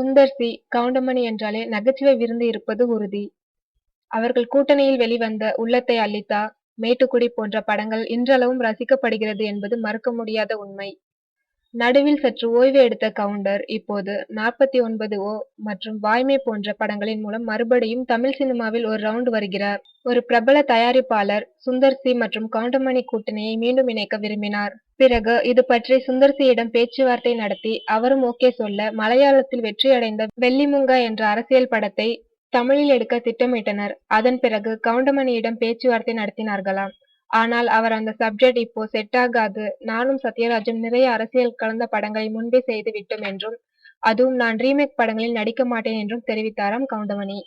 Sundar C, Goundamani என்றாலே நகைச்சுவை விருந்து இருப்பது உறுதி. அவர்கள் கூட்டணியில் வெளிவந்த உள்ளத்தை அள்ளித்தா, மேட்டுக்குடி போன்ற படங்கள் இன்றளவும் ரசிக்கப்படுகிறது என்பது மறுக்க முடியாத உண்மை. நடுவில் சற்று ஓய்வு எடுத்த கவுண்டர் இப்போது 49 ஓ மற்றும் வாய்மை போன்ற படங்களின் மூலம் மறுபடியும் தமிழ் சினிமாவில் ஒரு ரவுண்ட் வருகிறார். ஒரு பிரபல தயாரிப்பாளர் சுந்தர் சி மற்றும் கவுண்டமணி கூட்டணியை மீண்டும் இணைக்க விரும்பினார். பிறகு இது பற்றி சுந்தர் சியிடம் பேச்சுவார்த்தை நடத்தி அவரும் ஓகே சொல்ல மலையாளத்தில் வெற்றியடைந்த வெள்ளிமுங்கா என்ற அரசியல் படத்தை தமிழில் எடுக்க திட்டமிட்டனர். அதன் பிறகு கவுண்டமணியிடம் பேச்சுவார்த்தை நடத்தினார்களாம். ஆனால் அவர் அந்த சப்ஜெக்ட் இப்போ செட் ஆகாது, நானும் சத்யராஜும் நிறைய அரசியல் கலந்த படங்களை முன்பே செய்து விட்டோம் என்றும், அதுவும் நான் ரீமேக் படங்களில் நடிக்க மாட்டேன் என்றும் தெரிவித்தாராம் கவுண்டமணி.